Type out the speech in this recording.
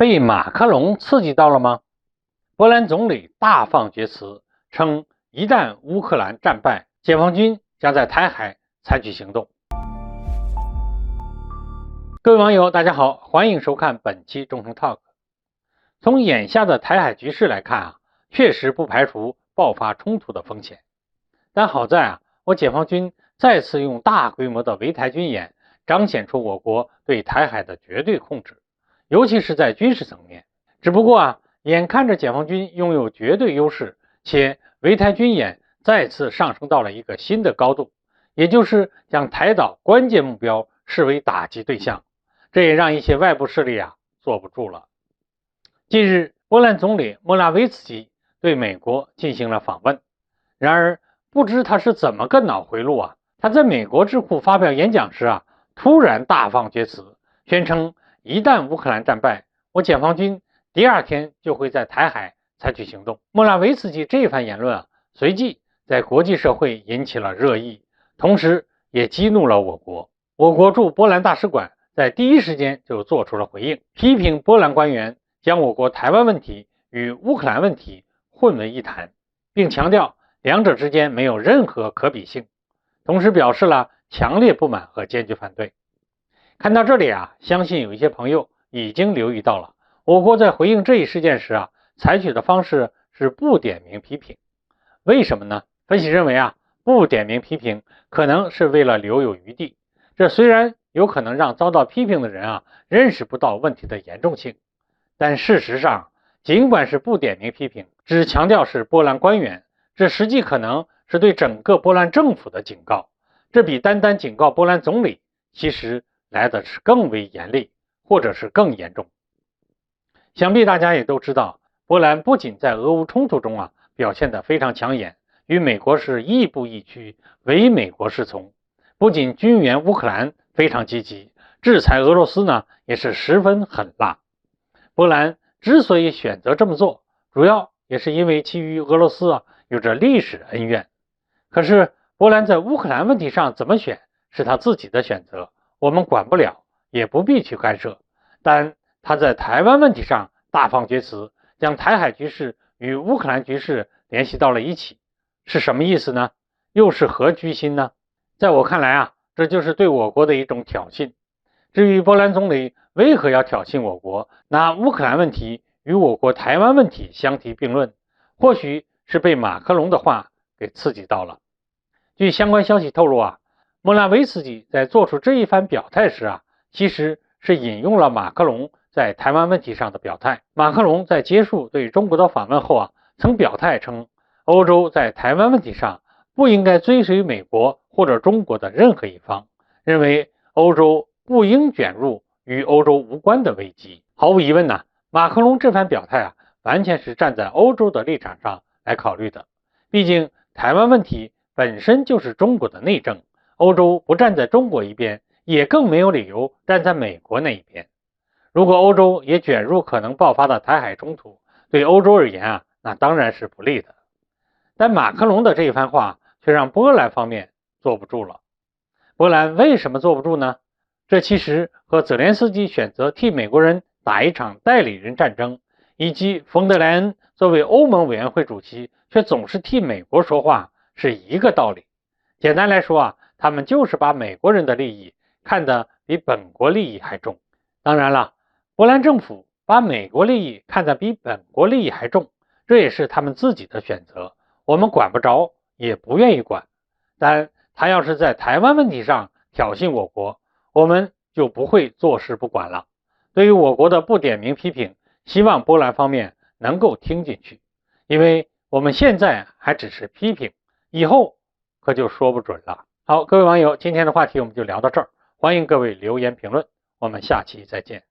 被马克龙刺激到了吗？波兰总理大放厥词，称一旦乌克兰战败，解放军将在台海采取行动。各位网友大家好，欢迎收看本期中诚 Talk。 从眼下的台海局势来看确实不排除爆发冲突的风险。但好在我解放军再次用大规模的围台军演，彰显出我国对台海的绝对控制，尤其是在军事层面。只不过眼看着解放军拥有绝对优势，且围台军演再次上升到了一个新的高度，也就是将台岛关键目标视为打击对象，这也让一些外部势力坐不住了。近日，波兰总理莫拉维茨基对美国进行了访问，然而不知他是怎么个脑回路他在美国智库发表演讲时突然大放厥词，宣称一旦乌克兰战败，我解放军第二天就会在台海采取行动。莫拉维茨基这番言论随即在国际社会引起了热议，同时也激怒了我国。我国驻波兰大使馆在第一时间就做出了回应，批评波兰官员将我国台湾问题与乌克兰问题混为一谈，并强调两者之间没有任何可比性，同时表示了强烈不满和坚决反对。看到这里相信有一些朋友已经留意到了，我国在回应这一事件时采取的方式是不点名批评。为什么呢？分析认为不点名批评可能是为了留有余地，这虽然有可能让遭到批评的人认识不到问题的严重性，但事实上尽管是不点名批评，只强调是波兰官员，这实际可能是对整个波兰政府的警告，这比单单警告波兰总理其实来的是更为严厉，或者是更严重。想必大家也都知道，波兰不仅在俄乌冲突中表现得非常抢眼，与美国是亦步亦趋，唯美国是从，不仅军援乌克兰非常积极，制裁俄罗斯呢也是十分狠辣。波兰之所以选择这么做，主要也是因为其与俄罗斯有着历史恩怨。可是波兰在乌克兰问题上怎么选是他自己的选择，我们管不了，也不必去干涉。但他在台湾问题上大放厥词，将台海局势与乌克兰局势联系到了一起，是什么意思呢？又是何居心呢？在我看来这就是对我国的一种挑衅。至于波兰总理为何要挑衅我国，拿乌克兰问题与我国台湾问题相提并论，或许是被马克龙的话给刺激到了。据相关消息透露莫拉维茨基在做出这一番表态时其实是引用了马克龙在台湾问题上的表态。马克龙在结束对中国的访问后曾表态称，欧洲在台湾问题上不应该追随美国或者中国的任何一方，认为欧洲不应卷入与欧洲无关的危机。毫无疑问马克龙这番表态完全是站在欧洲的立场上来考虑的。毕竟台湾问题本身就是中国的内政，欧洲不站在中国一边，也更没有理由站在美国那一边。如果欧洲也卷入可能爆发的台海冲突，对欧洲而言那当然是不利的。但马克龙的这一番话却让波兰方面坐不住了。波兰为什么坐不住呢？这其实和泽连斯基选择替美国人打一场代理人战争，以及冯德莱恩作为欧盟委员会主席却总是替美国说话是一个道理。简单来说他们就是把美国人的利益看得比本国利益还重。当然了，波兰政府把美国利益看得比本国利益还重，这也是他们自己的选择，我们管不着，也不愿意管。但他要是在台湾问题上挑衅我国，我们就不会坐视不管了。对于我国的不点名批评，希望波兰方面能够听进去，因为我们现在还只是批评，以后可就说不准了。好，各位网友，今天的话题我们就聊到这儿，欢迎各位留言评论，我们下期再见。